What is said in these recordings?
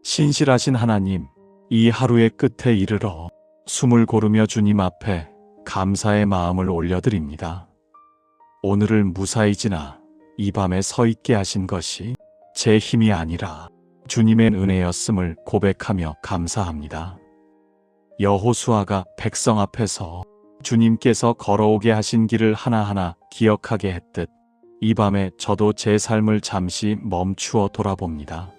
신실하신 하나님, 이 하루의 끝에 이르러 숨을 고르며 주님 앞에 감사의 마음을 올려드립니다. 오늘을 무사히 지나 이 밤에 서 있게 하신 것이 제 힘이 아니라 주님의 은혜였음을 고백하며 감사합니다. 여호수아가 백성 앞에서 주님께서 걸어오게 하신 길을 하나하나 기억하게 했듯 이 밤에 저도 제 삶을 잠시 멈추어 돌아봅니다.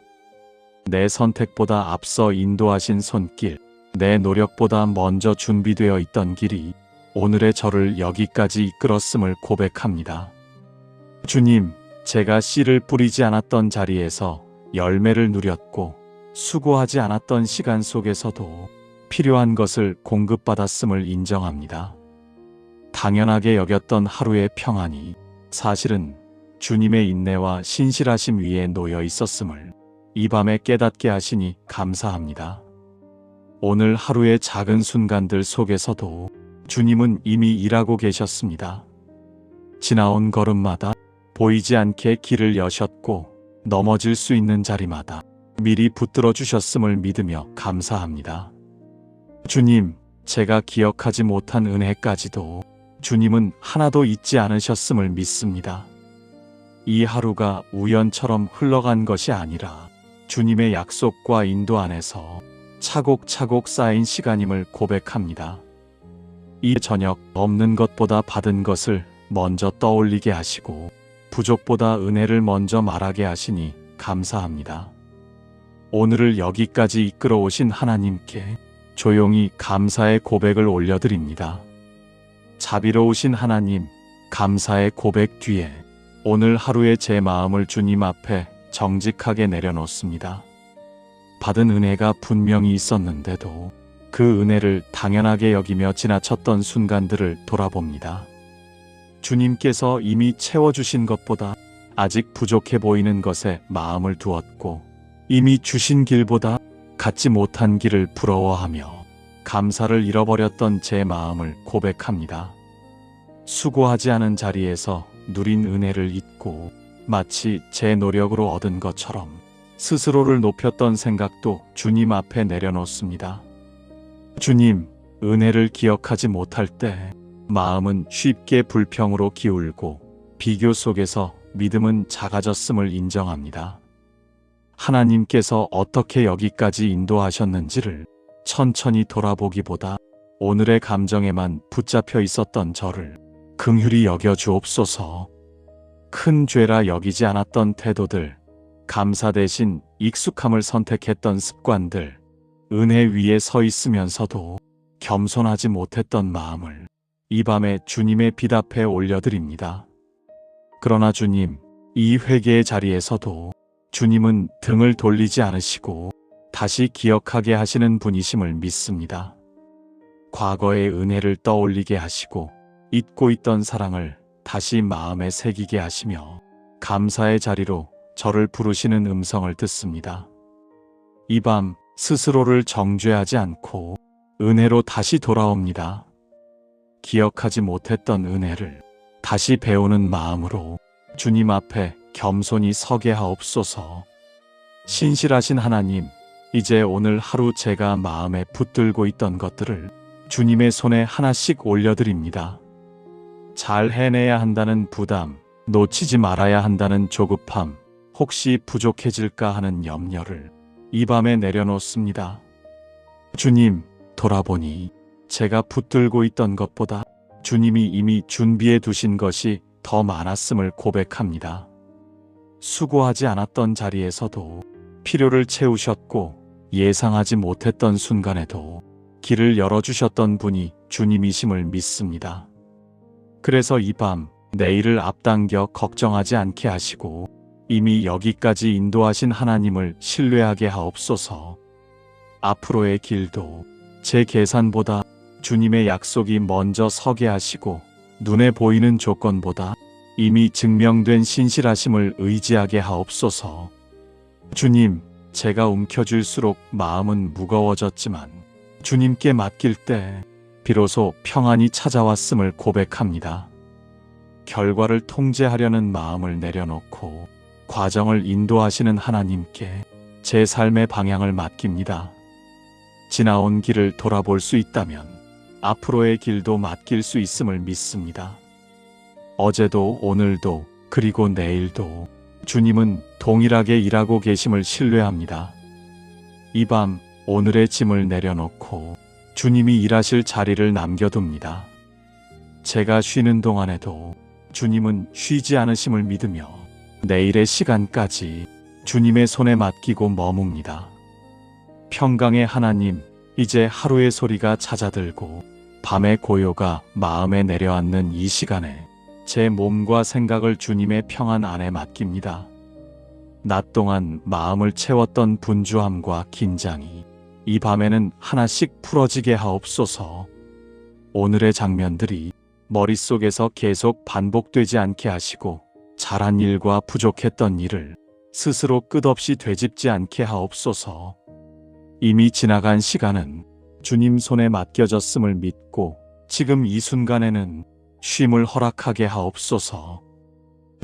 내 선택보다 앞서 인도하신 손길, 내 노력보다 먼저 준비되어 있던 길이 오늘의 저를 여기까지 이끌었음을 고백합니다. 주님, 제가 씨를 뿌리지 않았던 자리에서 열매를 누렸고 수고하지 않았던 시간 속에서도 필요한 것을 공급받았음을 인정합니다. 당연하게 여겼던 하루의 평안이 사실은 주님의 인내와 신실하심 위에 놓여 있었음을 이 밤에 깨닫게 하시니 감사합니다. 오늘 하루의 작은 순간들 속에서도 주님은 이미 일하고 계셨습니다. 지나온 걸음마다 보이지 않게 길을 여셨고 넘어질 수 있는 자리마다 미리 붙들어 주셨음을 믿으며 감사합니다. 주님, 제가 기억하지 못한 은혜까지도 주님은 하나도 잊지 않으셨음을 믿습니다. 이 하루가 우연처럼 흘러간 것이 아니라 주님의 약속과 인도 안에서 차곡차곡 쌓인 시간임을 고백합니다. 이 저녁 없는 것보다 받은 것을 먼저 떠올리게 하시고 부족보다 은혜를 먼저 말하게 하시니 감사합니다. 오늘을 여기까지 이끌어 오신 하나님께 조용히 감사의 고백을 올려드립니다. 자비로우신 하나님, 감사의 고백 뒤에 오늘 하루의 제 마음을 주님 앞에 정직하게 내려놓습니다. 받은 은혜가 분명히 있었는데도 그 은혜를 당연하게 여기며 지나쳤던 순간들을 돌아봅니다. 주님께서 이미 채워주신 것보다 아직 부족해 보이는 것에 마음을 두었고 이미 주신 길보다 갖지 못한 길을 부러워하며 감사를 잃어버렸던 제 마음을 고백합니다. 수고하지 않은 자리에서 누린 은혜를 잊고 마치 제 노력으로 얻은 것처럼 스스로를 높였던 생각도 주님 앞에 내려놓습니다. 주님, 은혜를 기억하지 못할 때 마음은 쉽게 불평으로 기울고 비교 속에서 믿음은 작아졌음을 인정합니다. 하나님께서 어떻게 여기까지 인도하셨는지를 천천히 돌아보기보다 오늘의 감정에만 붙잡혀 있었던 저를 긍휼히 여겨 주옵소서. 큰 죄라 여기지 않았던 태도들, 감사 대신 익숙함을 선택했던 습관들, 은혜 위에 서 있으면서도 겸손하지 못했던 마음을 이 밤에 주님의 빛 앞에 올려드립니다. 그러나 주님, 이 회개의 자리에서도 주님은 등을 돌리지 않으시고 다시 기억하게 하시는 분이심을 믿습니다. 과거의 은혜를 떠올리게 하시고 잊고 있던 사랑을 다시 마음에 새기게 하시며 감사의 자리로 저를 부르시는 음성을 듣습니다. 이 밤 스스로를 정죄하지 않고 은혜로 다시 돌아옵니다. 기억하지 못했던 은혜를 다시 배우는 마음으로 주님 앞에 겸손히 서게 하옵소서. 신실하신 하나님, 이제 오늘 하루 제가 마음에 붙들고 있던 것들을 주님의 손에 하나씩 올려드립니다. 잘 해내야 한다는 부담, 놓치지 말아야 한다는 조급함, 혹시 부족해질까 하는 염려를 이 밤에 내려놓습니다. 주님, 돌아보니 제가 붙들고 있던 것보다 주님이 이미 준비해 두신 것이 더 많았음을 고백합니다. 수고하지 않았던 자리에서도 필요를 채우셨고 예상하지 못했던 순간에도 길을 열어주셨던 분이 주님이심을 믿습니다. 그래서 이 밤 내일을 앞당겨 걱정하지 않게 하시고 이미 여기까지 인도하신 하나님을 신뢰하게 하옵소서. 앞으로의 길도 제 계산보다 주님의 약속이 먼저 서게 하시고 눈에 보이는 조건보다 이미 증명된 신실하심을 의지하게 하옵소서. 주님, 제가 움켜쥘수록 마음은 무거워졌지만 주님께 맡길 때 비로소 평안이 찾아왔음을 고백합니다. 결과를 통제하려는 마음을 내려놓고 과정을 인도하시는 하나님께 제 삶의 방향을 맡깁니다. 지나온 길을 돌아볼 수 있다면 앞으로의 길도 맡길 수 있음을 믿습니다. 어제도 오늘도 그리고 내일도 주님은 동일하게 일하고 계심을 신뢰합니다. 이 밤 오늘의 짐을 내려놓고 주님이 일하실 자리를 남겨둡니다. 제가 쉬는 동안에도 주님은 쉬지 않으심을 믿으며 내일의 시간까지 주님의 손에 맡기고 머뭅니다. 평강의 하나님, 이제 하루의 소리가 찾아들고 밤의 고요가 마음에 내려앉는 이 시간에 제 몸과 생각을 주님의 평안 안에 맡깁니다. 낮 동안 마음을 채웠던 분주함과 긴장이 이 밤에는 하나씩 풀어지게 하옵소서. 오늘의 장면들이 머릿속에서 계속 반복되지 않게 하시고 잘한 일과 부족했던 일을 스스로 끝없이 되짚지 않게 하옵소서. 이미 지나간 시간은 주님 손에 맡겨졌음을 믿고 지금 이 순간에는 쉼을 허락하게 하옵소서.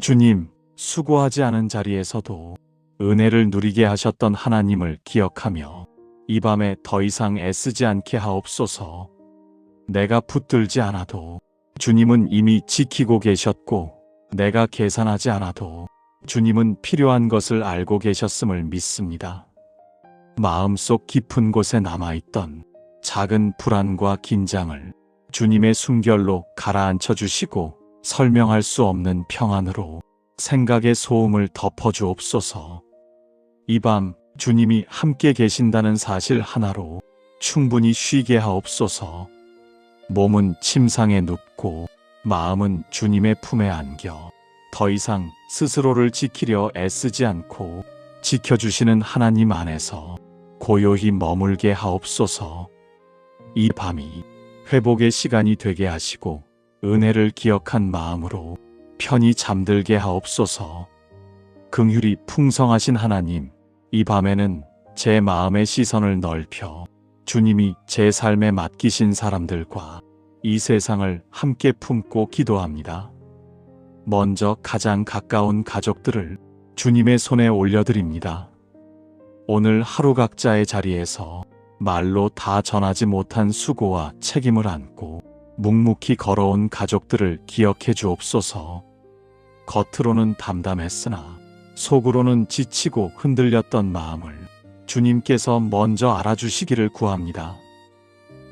주님, 수고하지 않은 자리에서도 은혜를 누리게 하셨던 하나님을 기억하며 이 밤에 더 이상 애쓰지 않게 하옵소서. 내가 붙들지 않아도 주님은 이미 지키고 계셨고 내가 계산하지 않아도 주님은 필요한 것을 알고 계셨음을 믿습니다. 마음속 깊은 곳에 남아있던 작은 불안과 긴장을 주님의 숨결로 가라앉혀 주시고 설명할 수 없는 평안으로 생각의 소음을 덮어주옵소서. 이 밤 주님이 함께 계신다는 사실 하나로 충분히 쉬게 하옵소서. 몸은 침상에 눕고 마음은 주님의 품에 안겨 더 이상 스스로를 지키려 애쓰지 않고 지켜주시는 하나님 안에서 고요히 머물게 하옵소서. 이 밤이 회복의 시간이 되게 하시고 은혜를 기억한 마음으로 편히 잠들게 하옵소서. 긍휼이 풍성하신 하나님, 이 밤에는 제 마음의 시선을 넓혀 주님이 제 삶에 맡기신 사람들과 이 세상을 함께 품고 기도합니다. 먼저 가장 가까운 가족들을 주님의 손에 올려드립니다. 오늘 하루 각자의 자리에서 말로 다 전하지 못한 수고와 책임을 안고 묵묵히 걸어온 가족들을 기억해 주옵소서. 겉으로는 담담했으나 속으로는 지치고 흔들렸던 마음을 주님께서 먼저 알아주시기를 구합니다.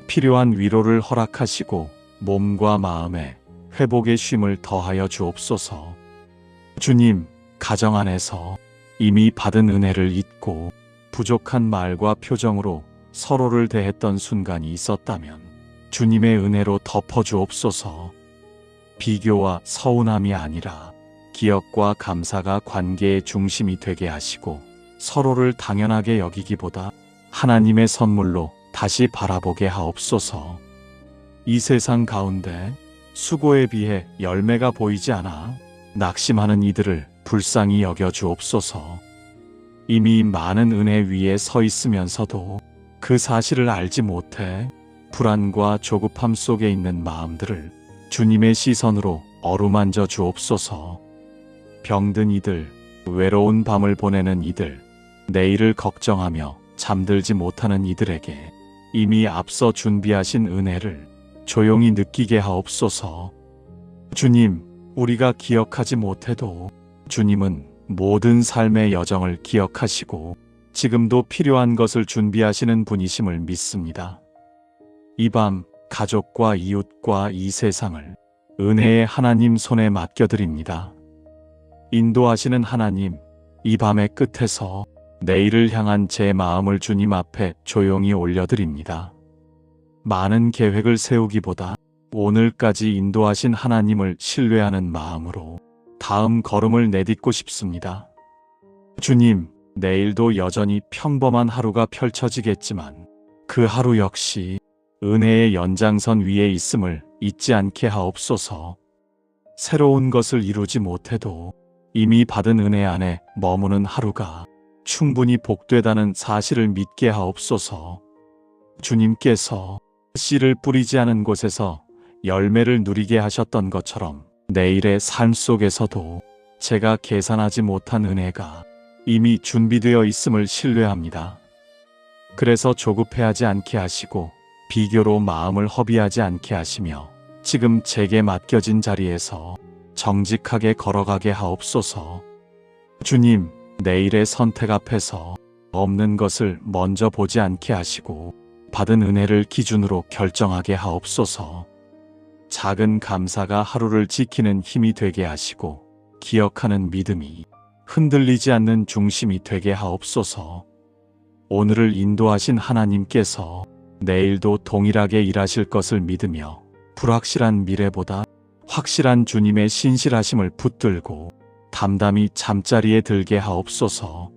필요한 위로를 허락하시고 몸과 마음에 회복의 쉼을 더하여 주옵소서. 주님, 가정 안에서 이미 받은 은혜를 잊고 부족한 말과 표정으로 서로를 대했던 순간이 있었다면 주님의 은혜로 덮어주옵소서. 비교와 서운함이 아니라 기억과 감사가 관계의 중심이 되게 하시고 서로를 당연하게 여기기보다 하나님의 선물로 다시 바라보게 하옵소서. 이 세상 가운데 수고에 비해 열매가 보이지 않아 낙심하는 이들을 불쌍히 여겨 주옵소서. 이미 많은 은혜 위에 서 있으면서도 그 사실을 알지 못해 불안과 조급함 속에 있는 마음들을 주님의 시선으로 어루만져 주옵소서. 병든 이들, 외로운 밤을 보내는 이들, 내일을 걱정하며 잠들지 못하는 이들에게 이미 앞서 준비하신 은혜를 조용히 느끼게 하옵소서. 주님, 우리가 기억하지 못해도 주님은 모든 삶의 여정을 기억하시고 지금도 필요한 것을 준비하시는 분이심을 믿습니다. 이 밤 가족과 이웃과 이 세상을 은혜의 하나님 손에 맡겨드립니다. 인도하시는 하나님, 이 밤의 끝에서 내일을 향한 제 마음을 주님 앞에 조용히 올려드립니다. 많은 계획을 세우기보다 오늘까지 인도하신 하나님을 신뢰하는 마음으로 다음 걸음을 내딛고 싶습니다. 주님, 내일도 여전히 평범한 하루가 펼쳐지겠지만 그 하루 역시 은혜의 연장선 위에 있음을 잊지 않게 하옵소서. 새로운 것을 이루지 못해도 이미 받은 은혜 안에 머무는 하루가 충분히 복되다는 사실을 믿게 하옵소서. 주님께서 씨를 뿌리지 않은 곳에서 열매를 누리게 하셨던 것처럼 내일의 삶 속에서도 제가 계산하지 못한 은혜가 이미 준비되어 있음을 신뢰합니다. 그래서 조급해하지 않게 하시고 비교로 마음을 허비하지 않게 하시며 지금 제게 맡겨진 자리에서 정직하게 걸어가게 하옵소서. 주님, 내일의 선택 앞에서 없는 것을 먼저 보지 않게 하시고 받은 은혜를 기준으로 결정하게 하옵소서. 작은 감사가 하루를 지키는 힘이 되게 하시고 기억하는 믿음이 흔들리지 않는 중심이 되게 하옵소서. 오늘을 인도하신 하나님께서 내일도 동일하게 일하실 것을 믿으며 불확실한 미래보다 확실한 주님의 신실하심을 붙들고 담담히 잠자리에 들게 하옵소서.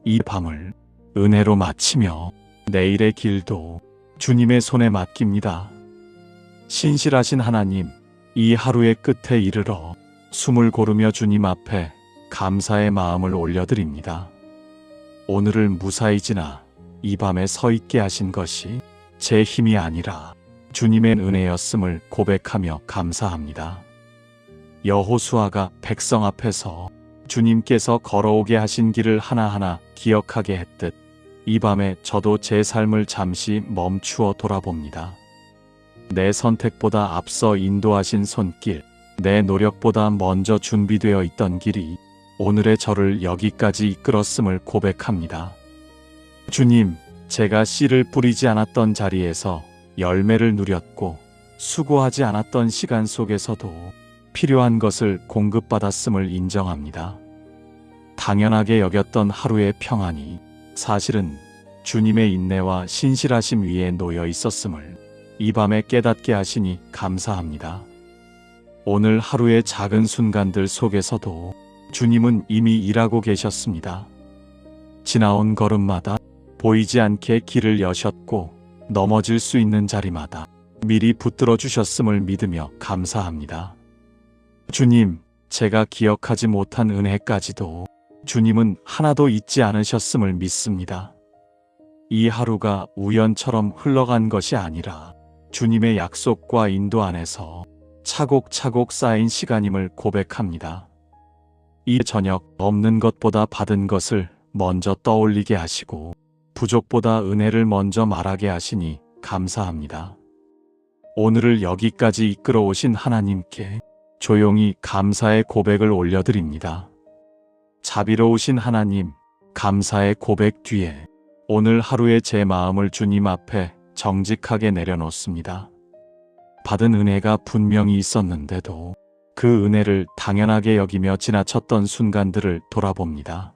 이 밤을 은혜로 마치며 내일의 길도 주님의 손에 맡깁니다. 신실하신 하나님, 이 하루의 끝에 이르러 숨을 고르며 주님 앞에 감사의 마음을 올려드립니다. 오늘을 무사히 지나 이 밤에 서 있게 하신 것이 제 힘이 아니라 주님의 은혜였음을 고백하며 감사합니다. 여호수아가 백성 앞에서 주님께서 걸어오게 하신 길을 하나하나 기억하게 했듯 이 밤에 저도 제 삶을 잠시 멈추어 돌아봅니다. 내 선택보다 앞서 인도하신 손길, 내 노력보다 먼저 준비되어 있던 길이 오늘의 저를 여기까지 이끌었음을 고백합니다. 주님, 제가 씨를 뿌리지 않았던 자리에서 열매를 누렸고 수고하지 않았던 시간 속에서도 필요한 것을 공급받았음을 인정합니다. 당연하게 여겼던 하루의 평안이 사실은 주님의 인내와 신실하심 위에 놓여 있었음을 이 밤에 깨닫게 하시니 감사합니다. 오늘 하루의 작은 순간들 속에서도 주님은 이미 일하고 계셨습니다. 지나온 걸음마다 보이지 않게 길을 여셨고 넘어질 수 있는 자리마다 미리 붙들어 주셨음을 믿으며 감사합니다. 주님, 제가 기억하지 못한 은혜까지도 주님은 하나도 잊지 않으셨음을 믿습니다. 이 하루가 우연처럼 흘러간 것이 아니라 주님의 약속과 인도 안에서 차곡차곡 쌓인 시간임을 고백합니다. 이 저녁 없는 것보다 받은 것을 먼저 떠올리게 하시고 부족보다 은혜를 먼저 말하게 하시니 감사합니다. 오늘을 여기까지 이끌어 오신 하나님께 조용히 감사의 고백을 올려드립니다. 자비로우신 하나님, 감사의 고백 뒤에 오늘 하루의 제 마음을 주님 앞에 정직하게 내려놓습니다. 받은 은혜가 분명히 있었는데도 그 은혜를 당연하게 여기며 지나쳤던 순간들을 돌아봅니다.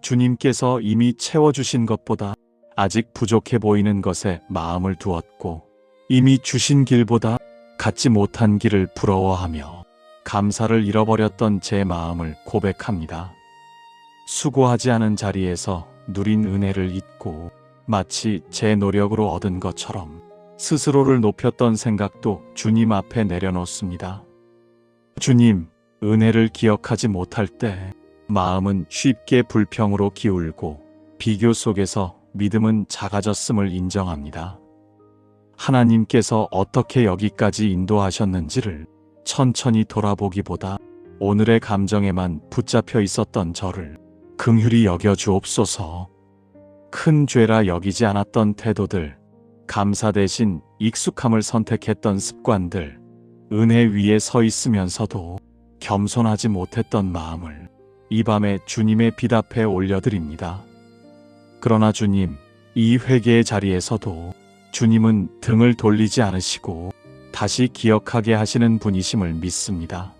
주님께서 이미 채워주신 것보다 아직 부족해 보이는 것에 마음을 두었고 이미 주신 길보다 갖지 못한 길을 부러워하며 감사를 잃어버렸던 제 마음을 고백합니다. 수고하지 않은 자리에서 누린 은혜를 잊고 마치 제 노력으로 얻은 것처럼 스스로를 높였던 생각도 주님 앞에 내려놓습니다. 주님, 은혜를 기억하지 못할 때 마음은 쉽게 불평으로 기울고 비교 속에서 믿음은 작아졌음을 인정합니다. 하나님께서 어떻게 여기까지 인도하셨는지를 천천히 돌아보기보다 오늘의 감정에만 붙잡혀 있었던 저를 긍휼히 여겨 주옵소서. 큰 죄라 여기지 않았던 태도들, 감사 대신 익숙함을 선택했던 습관들, 은혜 위에 서 있으면서도 겸손하지 못했던 마음을 이 밤에 주님의 빛 앞에 올려드립니다. 그러나 주님, 이 회개의 자리에서도 주님은 등을 돌리지 않으시고 다시 기억하게 하시는 분이심을 믿습니다.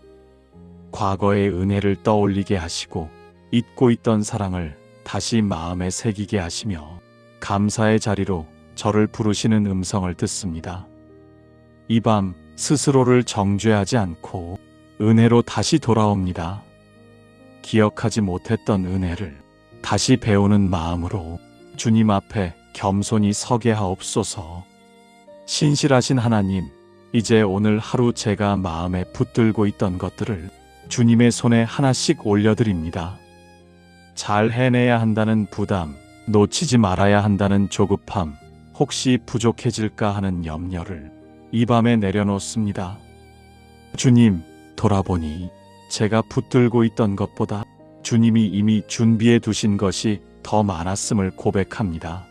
과거의 은혜를 떠올리게 하시고 잊고 있던 사랑을 다시 마음에 새기게 하시며 감사의 자리로 저를 부르시는 음성을 듣습니다. 이 밤 스스로를 정죄하지 않고 은혜로 다시 돌아옵니다. 기억하지 못했던 은혜를 다시 배우는 마음으로 주님 앞에 겸손히 서게 하옵소서. 신실하신 하나님, 이제 오늘 하루 제가 마음에 붙들고 있던 것들을 주님의 손에 하나씩 올려드립니다. 잘 해내야 한다는 부담, 놓치지 말아야 한다는 조급함, 혹시 부족해질까 하는 염려를 이 밤에 내려놓습니다. 주님, 돌아보니 제가 붙들고 있던 것보다 주님이 이미 준비해 두신 것이 더 많았음을 고백합니다.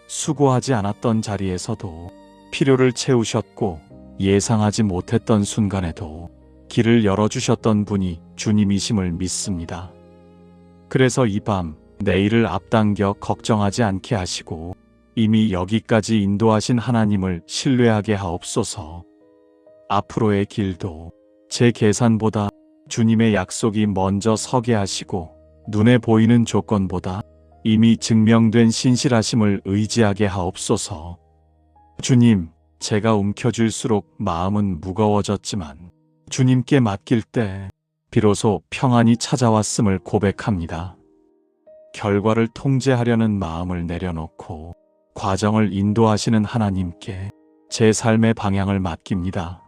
수고하지 않았던 자리에서도 필요를 채우셨고 예상하지 못했던 순간에도 길을 열어주셨던 분이 주님이심을 믿습니다. 그래서 이 밤 내일을 앞당겨 걱정하지 않게 하시고 이미 여기까지 인도하신 하나님을 신뢰하게 하옵소서. 앞으로의 길도 제 계산보다 주님의 약속이 먼저 서게 하시고 눈에 보이는 조건보다 이미 증명된 신실하심을 의지하게 하옵소서. 주님, 제가 움켜쥘수록 마음은 무거워졌지만 주님께 맡길 때 비로소 평안이 찾아왔음을 고백합니다. 결과를 통제하려는 마음을 내려놓고 과정을 인도하시는 하나님께 제 삶의 방향을 맡깁니다.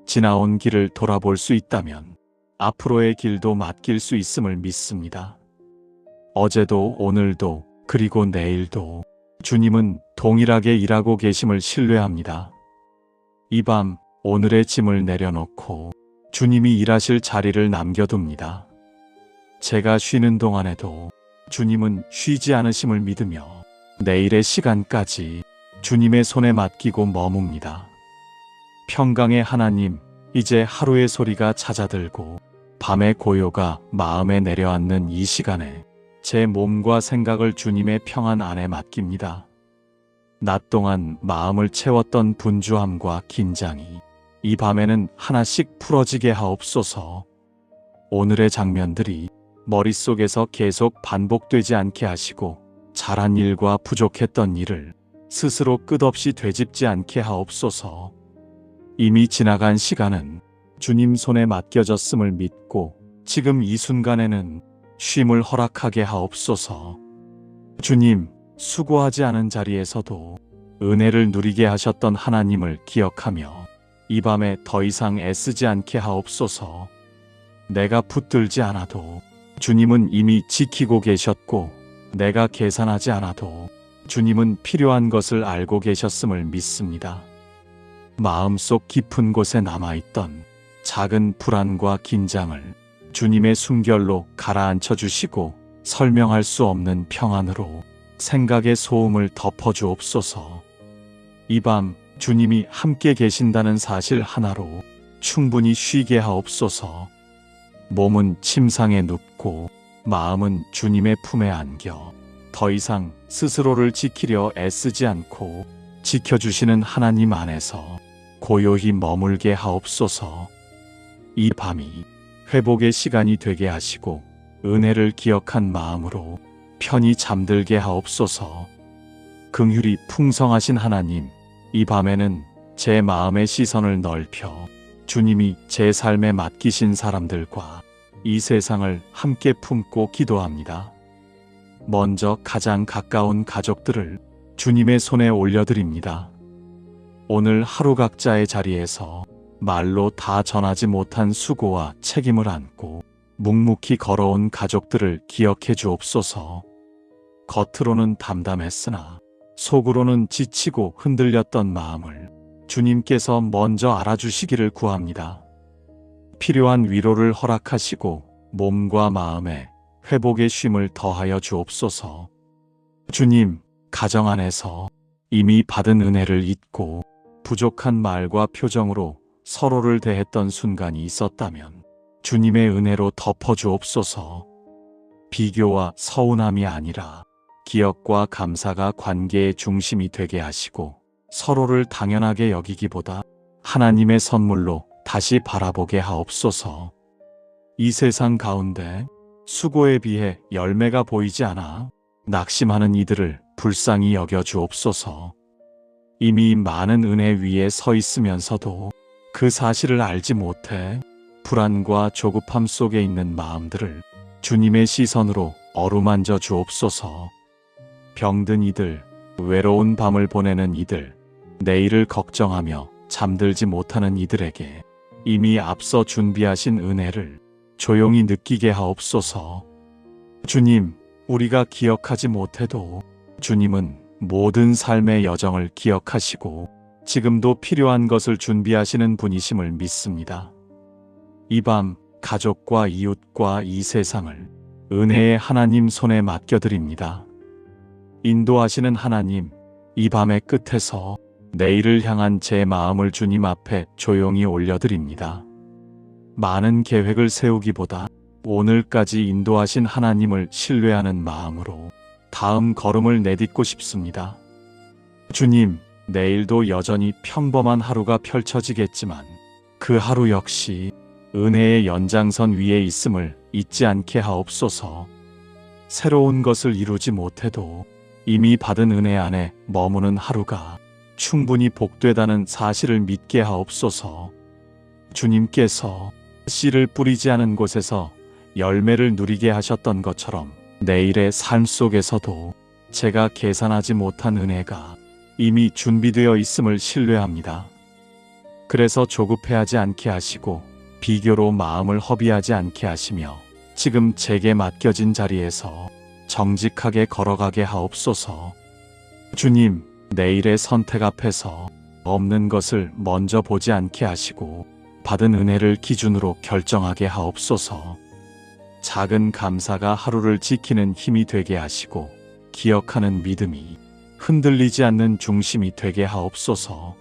지나온 길을 돌아볼 수 있다면 앞으로의 길도 맡길 수 있음을 믿습니다. 어제도 오늘도 그리고 내일도 주님은 동일하게 일하고 계심을 신뢰합니다. 이 밤 오늘의 짐을 내려놓고 주님이 일하실 자리를 남겨둡니다. 제가 쉬는 동안에도 주님은 쉬지 않으심을 믿으며 내일의 시간까지 주님의 손에 맡기고 머뭅니다. 평강의 하나님, 이제 하루의 소리가 잦아들고 밤의 고요가 마음에 내려앉는 이 시간에 제 몸과 생각을 주님의 평안 안에 맡깁니다. 낮 동안 마음을 채웠던 분주함과 긴장이 이 밤에는 하나씩 풀어지게 하옵소서. 오늘의 장면들이 머릿속에서 계속 반복되지 않게 하시고 잘한 일과 부족했던 일을 스스로 끝없이 되짚지 않게 하옵소서. 이미 지나간 시간은 주님 손에 맡겨졌음을 믿고 지금 이 순간에는 쉼을 허락하게 하옵소서. 주님, 수고하지 않은 자리에서도 은혜를 누리게 하셨던 하나님을 기억하며 이 밤에 더 이상 애쓰지 않게 하옵소서. 내가 붙들지 않아도 주님은 이미 지키고 계셨고 내가 계산하지 않아도 주님은 필요한 것을 알고 계셨음을 믿습니다. 마음속 깊은 곳에 남아있던 작은 불안과 긴장을 주님의 숨결로 가라앉혀 주시고 설명할 수 없는 평안으로 생각의 소음을 덮어주옵소서. 이 밤 주님이 함께 계신다는 사실 하나로 충분히 쉬게 하옵소서. 몸은 침상에 눕고 마음은 주님의 품에 안겨 더 이상 스스로를 지키려 애쓰지 않고 지켜주시는 하나님 안에서 고요히 머물게 하옵소서. 이 밤이 회복의 시간이 되게 하시고 은혜를 기억한 마음으로 편히 잠들게 하옵소서. 긍휼이 풍성하신 하나님, 이 밤에는 제 마음의 시선을 넓혀 주님이 제 삶에 맡기신 사람들과 이 세상을 함께 품고 기도합니다. 먼저 가장 가까운 가족들을 주님의 손에 올려드립니다. 오늘 하루 각자의 자리에서 말로 다 전하지 못한 수고와 책임을 안고 묵묵히 걸어온 가족들을 기억해 주옵소서. 겉으로는 담담했으나 속으로는 지치고 흔들렸던 마음을 주님께서 먼저 알아주시기를 구합니다. 필요한 위로를 허락하시고 몸과 마음에 회복의 쉼을 더하여 주옵소서. 주님, 가정 안에서 이미 받은 은혜를 잊고 부족한 말과 표정으로 서로를 대했던 순간이 있었다면 주님의 은혜로 덮어주옵소서. 비교와 서운함이 아니라 기억과 감사가 관계의 중심이 되게 하시고 서로를 당연하게 여기기보다 하나님의 선물로 다시 바라보게 하옵소서. 이 세상 가운데 수고에 비해 열매가 보이지 않아 낙심하는 이들을 불쌍히 여겨 주옵소서. 이미 많은 은혜 위에 서 있으면서도 그 사실을 알지 못해 불안과 조급함 속에 있는 마음들을 주님의 시선으로 어루만져 주옵소서. 병든 이들, 외로운 밤을 보내는 이들, 내일을 걱정하며 잠들지 못하는 이들에게 이미 앞서 준비하신 은혜를 조용히 느끼게 하옵소서. 주님, 우리가 기억하지 못해도 주님은 모든 삶의 여정을 기억하시고 지금도 필요한 것을 준비하시는 분이심을 믿습니다. 이 밤 가족과 이웃과 이 세상을 은혜의 하나님 손에 맡겨드립니다. 인도하시는 하나님, 이 밤의 끝에서 내일을 향한 제 마음을 주님 앞에 조용히 올려드립니다. 많은 계획을 세우기보다 오늘까지 인도하신 하나님을 신뢰하는 마음으로 다음 걸음을 내딛고 싶습니다. 주님, 내일도 여전히 평범한 하루가 펼쳐지겠지만 그 하루 역시 은혜의 연장선 위에 있음을 잊지 않게 하옵소서. 새로운 것을 이루지 못해도 이미 받은 은혜 안에 머무는 하루가 충분히 복되다는 사실을 믿게 하옵소서. 주님께서 씨를 뿌리지 않은 곳에서 열매를 누리게 하셨던 것처럼 내일의 삶 속에서도 제가 계산하지 못한 은혜가 이미 준비되어 있음을 신뢰합니다. 그래서 조급해하지 않게 하시고 비교로 마음을 허비하지 않게 하시며 지금 제게 맡겨진 자리에서 정직하게 걸어가게 하옵소서. 주님, 내일의 선택 앞에서 없는 것을 먼저 보지 않게 하시고 받은 은혜를 기준으로 결정하게 하옵소서. 작은 감사가 하루를 지키는 힘이 되게 하시고 기억하는 믿음이 흔들리지 않는 중심이 되게 하옵소서.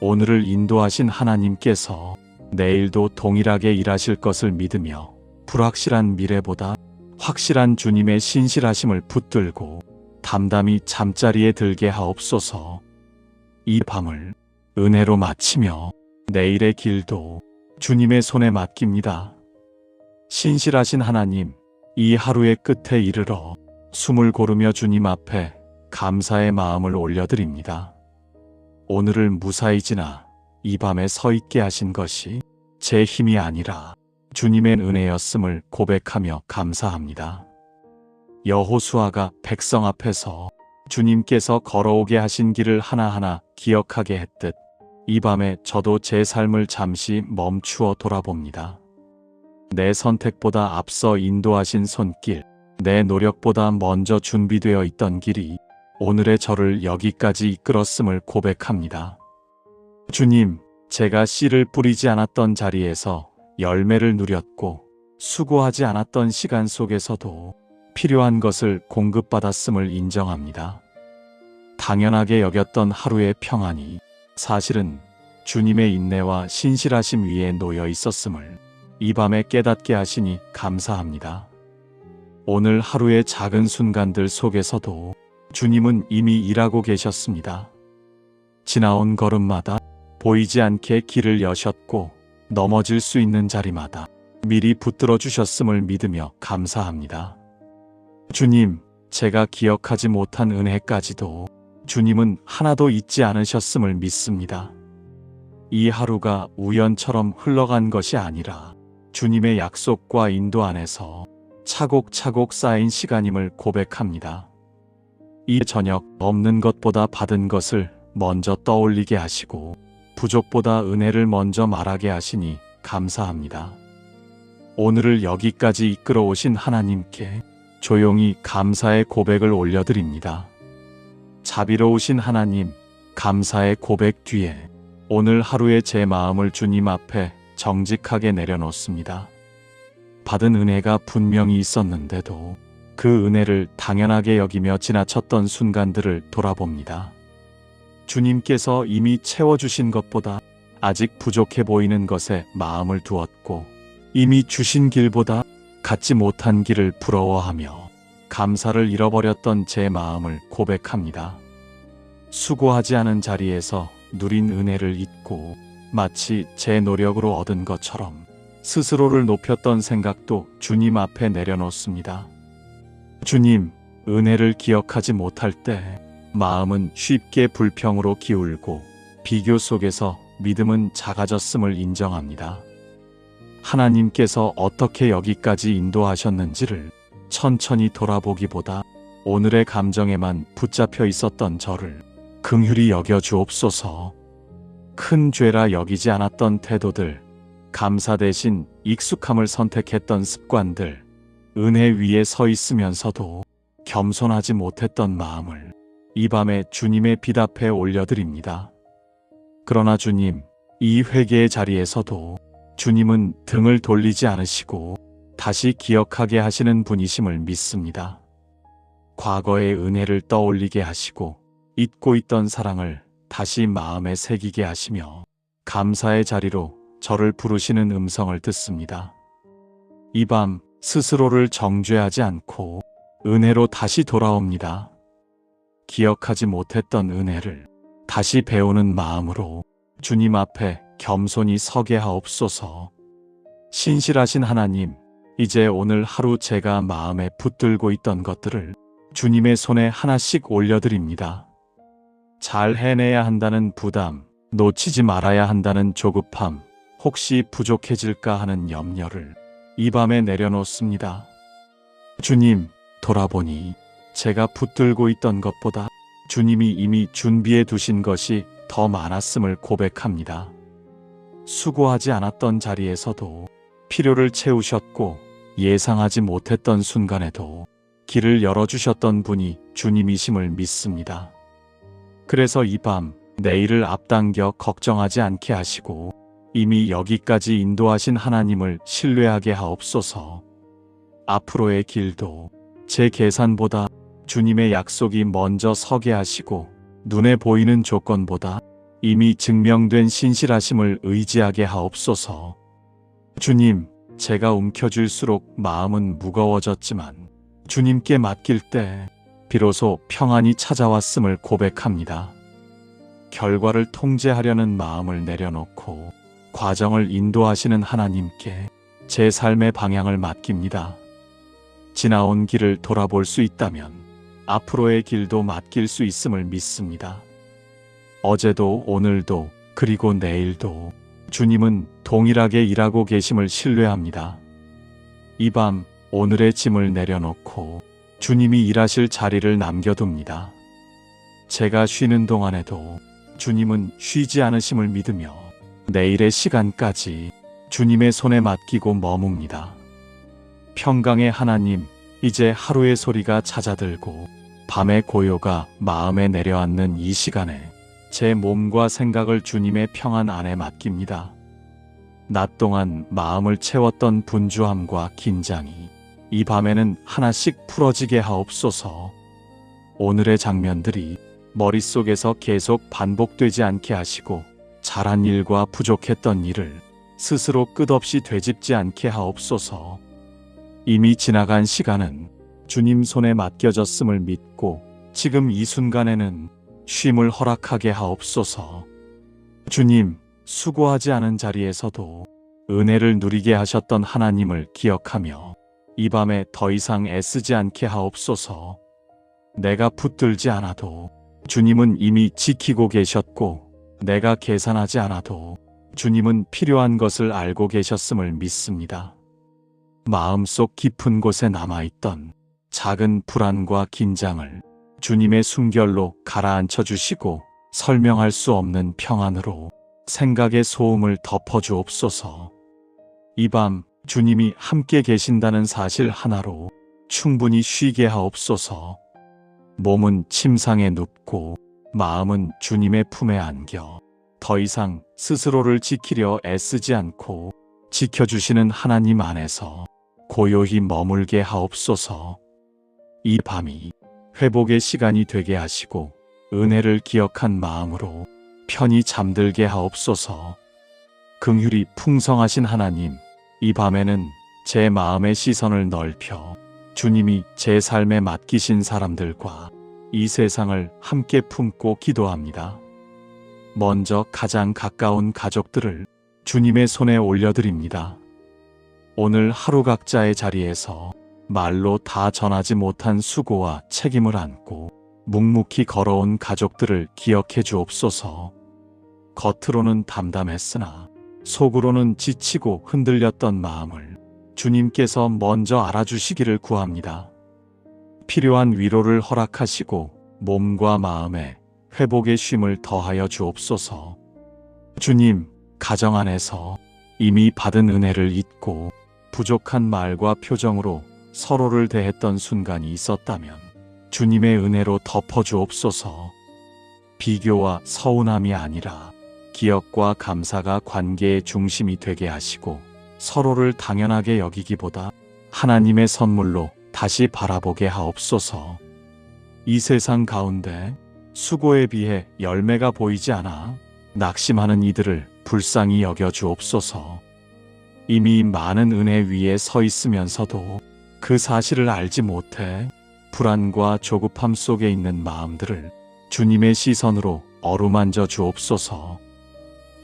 오늘을 인도하신 하나님께서 내일도 동일하게 일하실 것을 믿으며 불확실한 미래보다 확실한 주님의 신실하심을 붙들고 담담히 잠자리에 들게 하옵소서. 이 밤을 은혜로 마치며 내일의 길도 주님의 손에 맡깁니다. 신실하신 하나님, 이 하루의 끝에 이르러 숨을 고르며 주님 앞에 감사의 마음을 올려드립니다. 오늘을 무사히 지나 이 밤에 서 있게 하신 것이 제 힘이 아니라 주님의 은혜였음을 고백하며 감사합니다. 여호수아가 백성 앞에서 주님께서 걸어오게 하신 길을 하나하나 기억하게 했듯 이 밤에 저도 제 삶을 잠시 멈추어 돌아봅니다. 내 선택보다 앞서 인도하신 손길, 내 노력보다 먼저 준비되어 있던 길이 오늘의 저를 여기까지 이끌었음을 고백합니다. 주님, 제가 씨를 뿌리지 않았던 자리에서 열매를 누렸고 수고하지 않았던 시간 속에서도 필요한 것을 공급받았음을 인정합니다. 당연하게 여겼던 하루의 평안이 사실은 주님의 인내와 신실하심 위에 놓여 있었음을 이 밤에 깨닫게 하시니 감사합니다. 오늘 하루의 작은 순간들 속에서도 주님은 이미 일하고 계셨습니다. 지나온 걸음마다 보이지 않게 길을 여셨고 넘어질 수 있는 자리마다 미리 붙들어 주셨음을 믿으며 감사합니다. 주님, 제가 기억하지 못한 은혜까지도 주님은 하나도 잊지 않으셨음을 믿습니다. 이 하루가 우연처럼 흘러간 것이 아니라 주님의 약속과 인도 안에서 차곡차곡 쌓인 시간임을 고백합니다. 이 저녁 없는 것보다 받은 것을 먼저 떠올리게 하시고 부족보다 은혜를 먼저 말하게 하시니 감사합니다. 오늘을 여기까지 이끌어 오신 하나님께 조용히 감사의 고백을 올려드립니다. 자비로우신 하나님, 감사의 고백 뒤에 오늘 하루의 제 마음을 주님 앞에 정직하게 내려놓습니다. 받은 은혜가 분명히 있었는데도 그 은혜를 당연하게 여기며 지나쳤던 순간들을 돌아봅니다. 주님께서 이미 채워주신 것보다 아직 부족해 보이는 것에 마음을 두었고 이미 주신 길보다 갖지 못한 길을 부러워하며 감사를 잃어버렸던 제 마음을 고백합니다. 수고하지 않은 자리에서 누린 은혜를 잊고 마치 제 노력으로 얻은 것처럼 스스로를 높였던 생각도 주님 앞에 내려놓습니다. 주님, 은혜를 기억하지 못할 때 마음은 쉽게 불평으로 기울고 비교 속에서 믿음은 작아졌음을 인정합니다. 하나님께서 어떻게 여기까지 인도하셨는지를 천천히 돌아보기보다 오늘의 감정에만 붙잡혀 있었던 저를 긍휼히 여겨 주옵소서. 큰 죄라 여기지 않았던 태도들, 감사 대신 익숙함을 선택했던 습관들, 은혜 위에 서 있으면서도 겸손하지 못했던 마음을 이 밤에 주님의 빛 앞에 올려드립니다. 그러나 주님, 이 회개의 자리에서도 주님은 등을 돌리지 않으시고 다시 기억하게 하시는 분이심을 믿습니다. 과거의 은혜를 떠올리게 하시고 잊고 있던 사랑을 다시 마음에 새기게 하시며 감사의 자리로 저를 부르시는 음성을 듣습니다. 이 밤 스스로를 정죄하지 않고 은혜로 다시 돌아옵니다. 기억하지 못했던 은혜를 다시 배우는 마음으로 주님 앞에 겸손히 서게 하옵소서. 신실하신 하나님, 이제 오늘 하루 제가 마음에 붙들고 있던 것들을 주님의 손에 하나씩 올려드립니다. 잘 해내야 한다는 부담, 놓치지 말아야 한다는 조급함, 혹시 부족해질까 하는 염려를 이 밤에 내려놓습니다. 주님, 돌아보니 제가 붙들고 있던 것보다 주님이 이미 준비해 두신 것이 더 많았음을 고백합니다. 수고하지 않았던 자리에서도 필요를 채우셨고 예상하지 못했던 순간에도 길을 열어주셨던 분이 주님이심을 믿습니다. 그래서 이 밤 내일을 앞당겨 걱정하지 않게 하시고 이미 여기까지 인도하신 하나님을 신뢰하게 하옵소서. 앞으로의 길도 제 계산보다 주님의 약속이 먼저 서게 하시고 눈에 보이는 조건보다 이미 증명된 신실하심을 의지하게 하옵소서. 주님, 제가 움켜쥘수록 마음은 무거워졌지만 주님께 맡길 때 비로소 평안이 찾아왔음을 고백합니다. 결과를 통제하려는 마음을 내려놓고 과정을 인도하시는 하나님께 제 삶의 방향을 맡깁니다. 지나온 길을 돌아볼 수 있다면 앞으로의 길도 맡길 수 있음을 믿습니다. 어제도 오늘도 그리고 내일도 주님은 동일하게 일하고 계심을 신뢰합니다. 이 밤 오늘의 짐을 내려놓고 주님이 일하실 자리를 남겨둡니다. 제가 쉬는 동안에도 주님은 쉬지 않으심을 믿으며 내일의 시간까지 주님의 손에 맡기고 머뭅니다. 평강의 하나님, 이제 하루의 소리가 잦아들고 밤의 고요가 마음에 내려앉는 이 시간에 제 몸과 생각을 주님의 평안 안에 맡깁니다. 낮 동안 마음을 채웠던 분주함과 긴장이 이 밤에는 하나씩 풀어지게 하옵소서. 오늘의 장면들이 머릿속에서 계속 반복되지 않게 하시고 잘한 일과 부족했던 일을 스스로 끝없이 되짚지 않게 하옵소서. 이미 지나간 시간은 주님 손에 맡겨졌음을 믿고 지금 이 순간에는 쉼을 허락하게 하옵소서. 주님, 수고하지 않은 자리에서도 은혜를 누리게 하셨던 하나님을 기억하며 이 밤에 더 이상 애쓰지 않게 하옵소서. 내가 붙들지 않아도 주님은 이미 지키고 계셨고 내가 계산하지 않아도 주님은 필요한 것을 알고 계셨음을 믿습니다. 마음속 깊은 곳에 남아있던 작은 불안과 긴장을 주님의 숨결로 가라앉혀 주시고 설명할 수 없는 평안으로 생각의 소음을 덮어주옵소서. 이 밤 주님이 함께 계신다는 사실 하나로 충분히 쉬게 하옵소서. 몸은 침상에 눕고 마음은 주님의 품에 안겨 더 이상 스스로를 지키려 애쓰지 않고 지켜주시는 하나님 안에서 고요히 머물게 하옵소서. 이 밤이 회복의 시간이 되게 하시고 은혜를 기억한 마음으로 편히 잠들게 하옵소서. 긍휼이 풍성하신 하나님, 이 밤에는 제 마음의 시선을 넓혀 주님이 제 삶에 맡기신 사람들과 이 세상을 함께 품고 기도합니다. 먼저 가장 가까운 가족들을 주님의 손에 올려드립니다. 오늘 하루 각자의 자리에서 말로 다 전하지 못한 수고와 책임을 안고 묵묵히 걸어온 가족들을 기억해 주옵소서. 겉으로는 담담했으나 속으로는 지치고 흔들렸던 마음을 주님께서 먼저 알아주시기를 구합니다. 필요한 위로를 허락하시고 몸과 마음에 회복의 쉼을 더하여 주옵소서. 주님, 가정 안에서 이미 받은 은혜를 잊고 부족한 말과 표정으로 서로를 대했던 순간이 있었다면 주님의 은혜로 덮어주옵소서. 비교와 서운함이 아니라 기억과 감사가 관계의 중심이 되게 하시고 서로를 당연하게 여기기보다 하나님의 선물로 다시 바라보게 하옵소서. 이 세상 가운데 수고에 비해 열매가 보이지 않아 낙심하는 이들을 불쌍히 여겨 주옵소서. 이미 많은 은혜 위에 서 있으면서도 그 사실을 알지 못해 불안과 조급함 속에 있는 마음들을 주님의 시선으로 어루만져 주옵소서.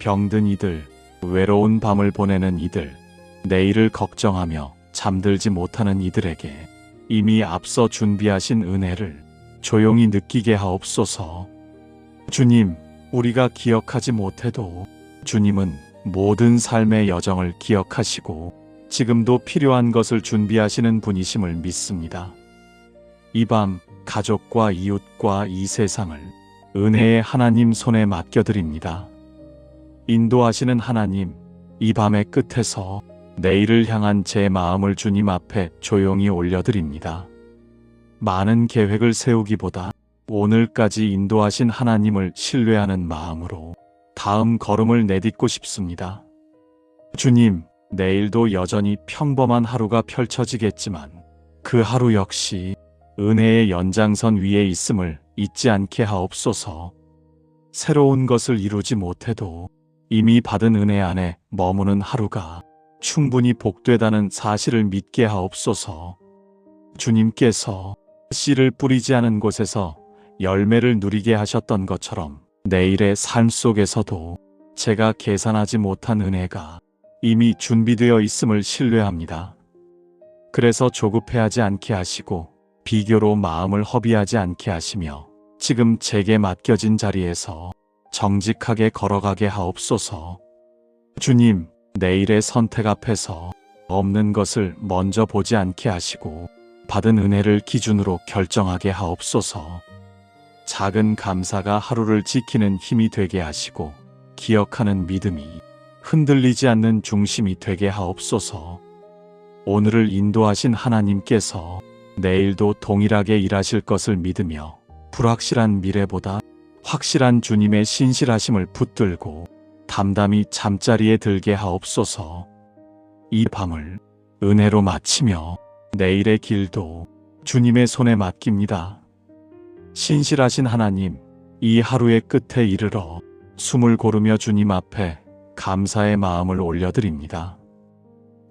병든 이들, 외로운 밤을 보내는 이들, 내일을 걱정하며 잠들지 못하는 이들에게 이미 앞서 준비하신 은혜를 조용히 느끼게 하옵소서. 주님, 우리가 기억하지 못해도 주님은 모든 삶의 여정을 기억하시고 지금도 필요한 것을 준비하시는 분이심을 믿습니다. 이 밤 가족과 이웃과 이 세상을 은혜의 하나님 손에 맡겨드립니다. 인도하시는 하나님, 이 밤의 끝에서 내일을 향한 제 마음을 주님 앞에 조용히 올려드립니다. 많은 계획을 세우기보다 오늘까지 인도하신 하나님을 신뢰하는 마음으로 다음 걸음을 내딛고 싶습니다. 주님, 내일도 여전히 평범한 하루가 펼쳐지겠지만 그 하루 역시 은혜의 연장선 위에 있음을 잊지 않게 하옵소서. 새로운 것을 이루지 못해도 이미 받은 은혜 안에 머무는 하루가 충분히 복되다는 사실을 믿게 하옵소서. 주님께서 씨를 뿌리지 않은 곳에서 열매를 누리게 하셨던 것처럼 내일의 삶 속에서도 제가 계산하지 못한 은혜가 이미 준비되어 있음을 신뢰합니다. 그래서 조급해하지 않게 하시고 비교로 마음을 허비하지 않게 하시며 지금 제게 맡겨진 자리에서 정직하게 걸어가게 하옵소서. 주님, 내일의 선택 앞에서 없는 것을 먼저 보지 않게 하시고 받은 은혜를 기준으로 결정하게 하옵소서. 작은 감사가 하루를 지키는 힘이 되게 하시고 기억하는 믿음이 흔들리지 않는 중심이 되게 하옵소서. 오늘을 인도하신 하나님께서 내일도 동일하게 일하실 것을 믿으며 불확실한 미래보다 확실한 주님의 신실하심을 붙들고 담담히 잠자리에 들게 하옵소서. 이 밤을 은혜로 마치며 내일의 길도 주님의 손에 맡깁니다. 신실하신 하나님, 이 하루의 끝에 이르러 숨을 고르며 주님 앞에 감사의 마음을 올려드립니다.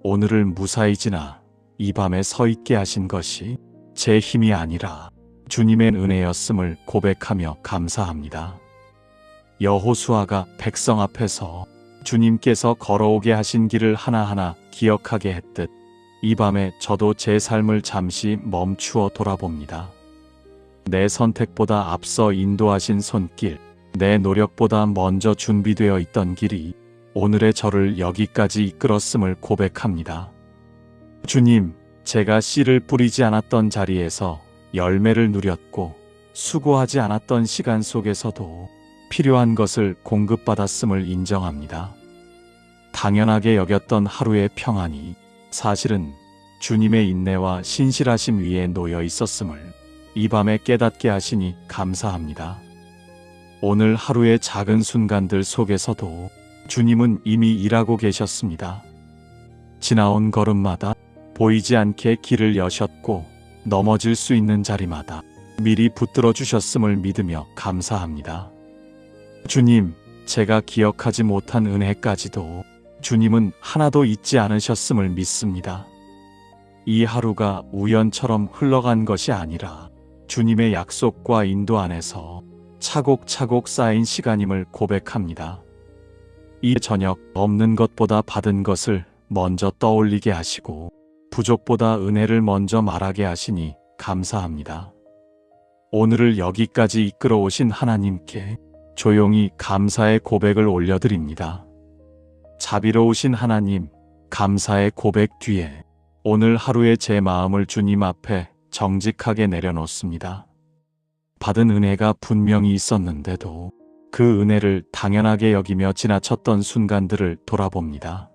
오늘을 무사히 지나 이 밤에 서 있게 하신 것이 제 힘이 아니라 주님의 은혜였음을 고백하며 감사합니다. 여호수아가 백성 앞에서 주님께서 걸어오게 하신 길을 하나하나 기억하게 했듯 이 밤에 저도 제 삶을 잠시 멈추어 돌아봅니다. 내 선택보다 앞서 인도하신 손길, 내 노력보다 먼저 준비되어 있던 길이 오늘의 저를 여기까지 이끌었음을 고백합니다. 주님, 제가 씨를 뿌리지 않았던 자리에서 열매를 누렸고 수고하지 않았던 시간 속에서도 필요한 것을 공급받았음을 인정합니다. 당연하게 여겼던 하루의 평안이 사실은 주님의 인내와 신실하심 위에 놓여 있었음을 이 밤에 깨닫게 하시니 감사합니다. 오늘 하루의 작은 순간들 속에서도 주님은 이미 일하고 계셨습니다. 지나온 걸음마다 보이지 않게 길을 여셨고 넘어질 수 있는 자리마다 미리 붙들어 주셨음을 믿으며 감사합니다. 주님, 제가 기억하지 못한 은혜까지도 주님은 하나도 잊지 않으셨음을 믿습니다. 이 하루가 우연처럼 흘러간 것이 아니라 주님의 약속과 인도 안에서 차곡차곡 쌓인 시간임을 고백합니다. 이 저녁 없는 것보다 받은 것을 먼저 떠올리게 하시고 부족보다 은혜를 먼저 말하게 하시니 감사합니다. 오늘을 여기까지 이끌어 오신 하나님께 조용히 감사의 고백을 올려드립니다. 자비로우신 하나님, 감사의 고백 뒤에 오늘 하루의 제 마음을 주님 앞에 정직하게 내려놓습니다. 받은 은혜가 분명히 있었는데도 그 은혜를 당연하게 여기며 지나쳤던 순간들을 돌아봅니다.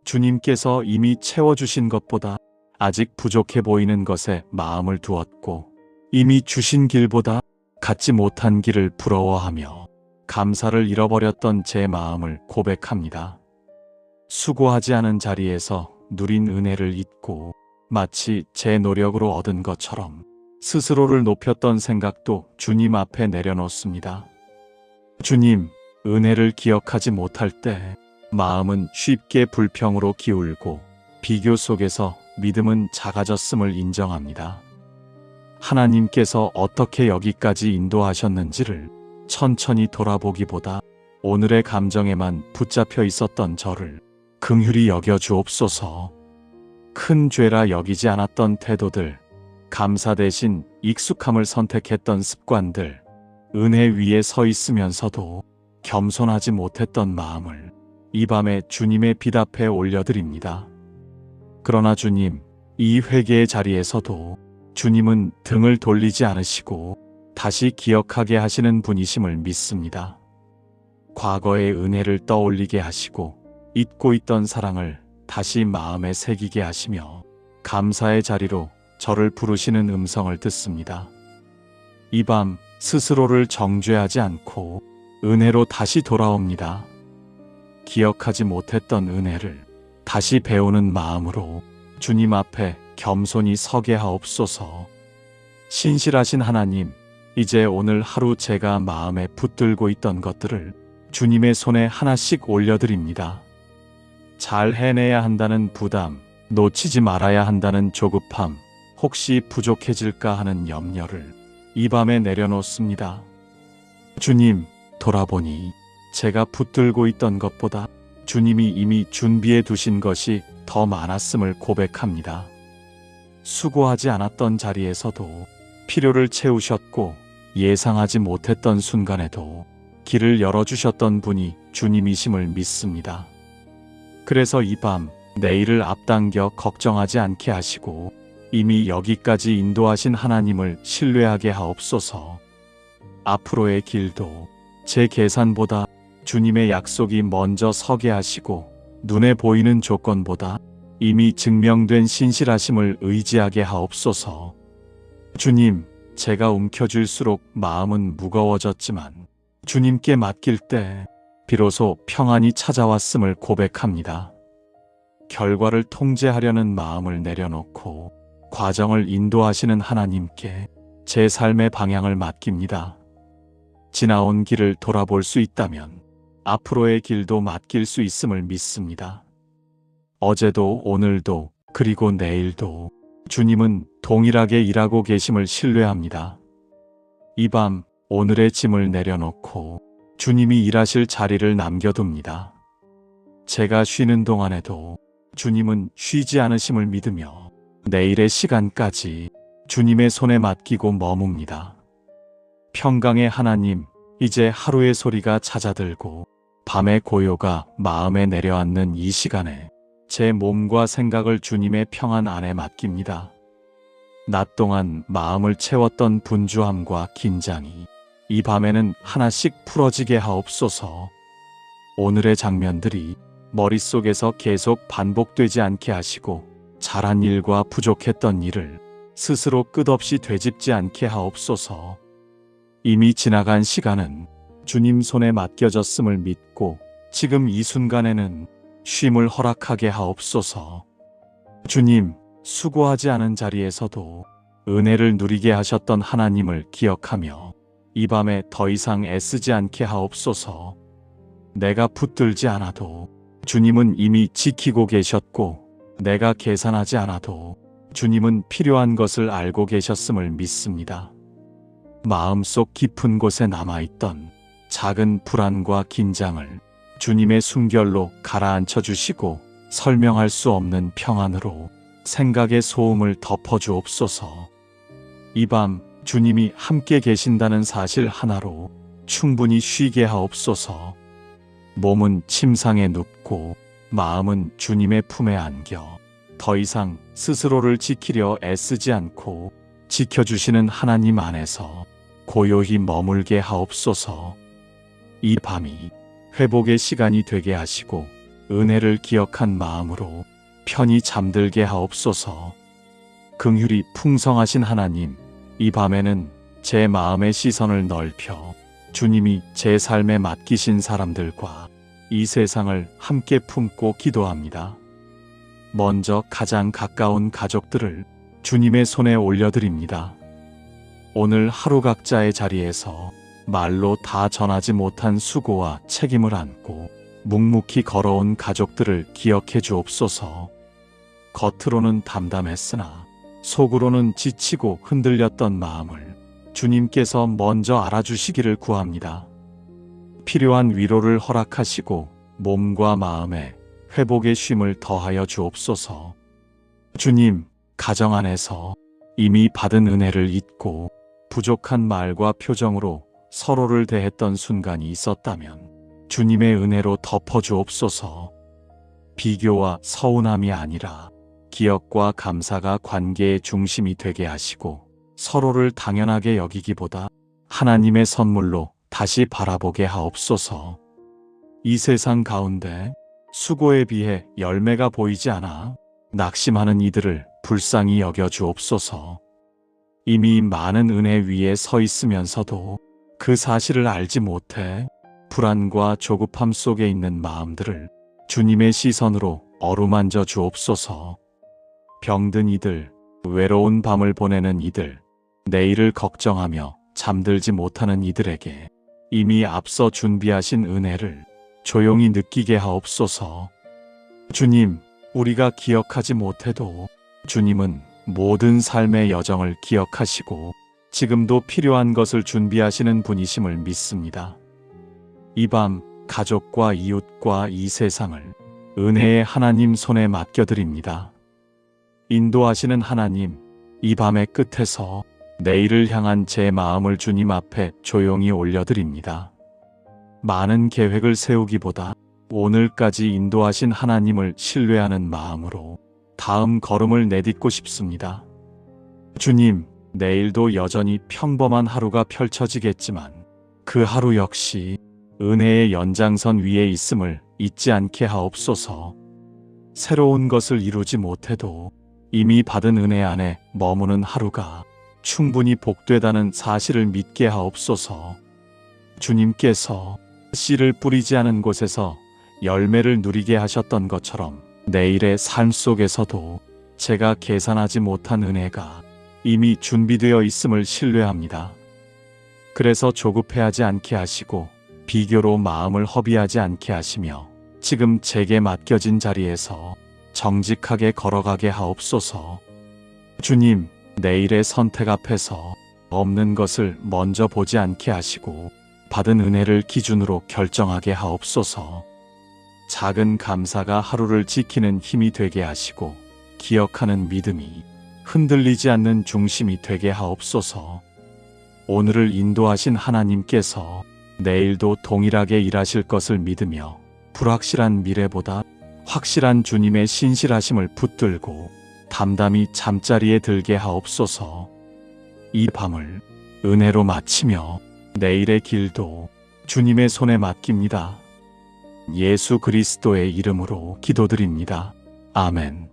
주님께서 이미 채워주신 것보다 아직 부족해 보이는 것에 마음을 두었고 이미 주신 길보다 갖지 못한 길을 부러워하며 감사를 잃어버렸던 제 마음을 고백합니다. 수고하지 않은 자리에서 누린 은혜를 잊고 마치 제 노력으로 얻은 것처럼 스스로를 높였던 생각도 주님 앞에 내려놓습니다. 주님, 은혜를 기억하지 못할 때 마음은 쉽게 불평으로 기울고 비교 속에서 믿음은 작아졌음을 인정합니다. 하나님께서 어떻게 여기까지 인도하셨는지를 천천히 돌아보기보다 오늘의 감정에만 붙잡혀 있었던 저를 긍휼히 여겨 주옵소서. 큰 죄라 여기지 않았던 태도들, 감사 대신 익숙함을 선택했던 습관들, 은혜 위에 서 있으면서도 겸손하지 못했던 마음을 이 밤에 주님의 빛 앞에 올려드립니다. 그러나 주님, 이 회개의 자리에서도 주님은 등을 돌리지 않으시고 다시 기억하게 하시는 분이심을 믿습니다. 과거의 은혜를 떠올리게 하시고 잊고 있던 사랑을 다시 마음에 새기게 하시며 감사의 자리로 저를 부르시는 음성을 듣습니다. 이 밤 스스로를 정죄하지 않고 은혜로 다시 돌아옵니다. 기억하지 못했던 은혜를 다시 배우는 마음으로 주님 앞에 겸손히 서게 하옵소서. 신실하신 하나님, 이제 오늘 하루 제가 마음에 붙들고 있던 것들을 주님의 손에 하나씩 올려드립니다. 잘 해내야 한다는 부담, 놓치지 말아야 한다는 조급함, 혹시 부족해질까 하는 염려를 이 밤에 내려놓습니다. 주님, 돌아보니 제가 붙들고 있던 것보다 주님이 이미 준비해 두신 것이 더 많았음을 고백합니다. 수고하지 않았던 자리에서도 필요를 채우셨고 예상하지 못했던 순간에도 길을 열어주셨던 분이 주님이심을 믿습니다. 그래서 이 밤 내일을 앞당겨 걱정하지 않게 하시고 이미 여기까지 인도하신 하나님을 신뢰하게 하옵소서. 앞으로의 길도 제 계산보다 주님의 약속이 먼저 서게 하시고 눈에 보이는 조건보다 이미 증명된 신실하심을 의지하게 하옵소서. 주님, 제가 움켜쥘수록 마음은 무거워졌지만 주님께 맡길 때 비로소 평안이 찾아왔음을 고백합니다. 결과를 통제하려는 마음을 내려놓고 과정을 인도하시는 하나님께 제 삶의 방향을 맡깁니다. 지나온 길을 돌아볼 수 있다면 앞으로의 길도 맡길 수 있음을 믿습니다. 어제도 오늘도 그리고 내일도 주님은 동일하게 일하고 계심을 신뢰합니다. 이 밤 오늘의 짐을 내려놓고 주님이 일하실 자리를 남겨둡니다. 제가 쉬는 동안에도 주님은 쉬지 않으심을 믿으며 내일의 시간까지 주님의 손에 맡기고 머뭅니다. 평강의 하나님, 이제 하루의 소리가 잦아들고 밤의 고요가 마음에 내려앉는 이 시간에 제 몸과 생각을 주님의 평안 안에 맡깁니다. 낮 동안 마음을 채웠던 분주함과 긴장이 이 밤에는 하나씩 풀어지게 하옵소서. 오늘의 장면들이 머릿속에서 계속 반복되지 않게 하시고 잘한 일과 부족했던 일을 스스로 끝없이 되짚지 않게 하옵소서. 이미 지나간 시간은 주님 손에 맡겨졌음을 믿고 지금 이 순간에는 쉼을 허락하게 하옵소서. 주님, 수고하지 않은 자리에서도 은혜를 누리게 하셨던 하나님을 기억하며 이 밤에 더 이상 애쓰지 않게 하옵소서. 내가 붙들지 않아도 주님은 이미 지키고 계셨고 내가 계산하지 않아도 주님은 필요한 것을 알고 계셨음을 믿습니다. 마음속 깊은 곳에 남아있던 작은 불안과 긴장을 주님의 숨결로 가라앉혀 주시고 설명할 수 없는 평안으로 생각의 소음을 덮어주옵소서. 이 밤 주님이 함께 계신다는 사실 하나로 충분히 쉬게 하옵소서. 몸은 침상에 눕고 마음은 주님의 품에 안겨 더 이상 스스로를 지키려 애쓰지 않고 지켜주시는 하나님 안에서 고요히 머물게 하옵소서. 이 밤이 회복의 시간이 되게 하시고 은혜를 기억한 마음으로 편히 잠들게 하옵소서. 긍휼이 풍성하신 하나님, 이 밤에는 제 마음의 시선을 넓혀 주님이 제 삶에 맡기신 사람들과 이 세상을 함께 품고 기도합니다. 먼저 가장 가까운 가족들을 주님의 손에 올려드립니다. 오늘 하루 각자의 자리에서 말로 다 전하지 못한 수고와 책임을 안고 묵묵히 걸어온 가족들을 기억해 주옵소서. 겉으로는 담담했으나 속으로는 지치고 흔들렸던 마음을 주님께서 먼저 알아주시기를 구합니다. 필요한 위로를 허락하시고 몸과 마음에 회복의 쉼을 더하여 주옵소서. 주님, 가정 안에서 이미 받은 은혜를 잊고 부족한 말과 표정으로 서로를 대했던 순간이 있었다면 주님의 은혜로 덮어주옵소서. 비교와 서운함이 아니라 기억과 감사가 관계의 중심이 되게 하시고 서로를 당연하게 여기기보다 하나님의 선물로 다시 바라보게 하옵소서. 이 세상 가운데 수고에 비해 열매가 보이지 않아 낙심하는 이들을 불쌍히 여겨 주옵소서. 이미 많은 은혜 위에 서 있으면서도 그 사실을 알지 못해 불안과 조급함 속에 있는 마음들을 주님의 시선으로 어루만져 주옵소서. 병든 이들, 외로운 밤을 보내는 이들, 내일을 걱정하며 잠들지 못하는 이들에게 이미 앞서 준비하신 은혜를 조용히 느끼게 하옵소서. 주님, 우리가 기억하지 못해도 주님은 모든 삶의 여정을 기억하시고 지금도 필요한 것을 준비하시는 분이심을 믿습니다. 이 밤 가족과 이웃과 이 세상을 은혜의 하나님 손에 맡겨드립니다. 인도하시는 하나님, 이 밤의 끝에서 내일을 향한 제 마음을 주님 앞에 조용히 올려드립니다. 많은 계획을 세우기보다 오늘까지 인도하신 하나님을 신뢰하는 마음으로 다음 걸음을 내딛고 싶습니다. 주님, 내일도 여전히 평범한 하루가 펼쳐지겠지만 그 하루 역시 은혜의 연장선 위에 있음을 잊지 않게 하옵소서. 새로운 것을 이루지 못해도 이미 받은 은혜 안에 머무는 하루가 충분히 복되다는 사실을 믿게 하옵소서. 주님께서 씨를 뿌리지 않은 곳에서 열매를 누리게 하셨던 것처럼 내일의 삶 속에서도 제가 계산하지 못한 은혜가 이미 준비되어 있음을 신뢰합니다. 그래서 조급해하지 않게 하시고 비교로 마음을 허비하지 않게 하시며 지금 제게 맡겨진 자리에서 정직하게 걸어가게 하옵소서. 주님, 내일의 선택 앞에서 없는 것을 먼저 보지 않게 하시고 받은 은혜를 기준으로 결정하게 하옵소서. 작은 감사가 하루를 지키는 힘이 되게 하시고 기억하는 믿음이 흔들리지 않는 중심이 되게 하옵소서. 오늘을 인도하신 하나님께서 내일도 동일하게 일하실 것을 믿으며 불확실한 미래보다 확실한 주님의 신실하심을 붙들고 담담히 잠자리에 들게 하옵소서. 이 밤을 은혜로 마치며 내일의 길도 주님의 손에 맡깁니다. 예수 그리스도의 이름으로 기도드립니다. 아멘.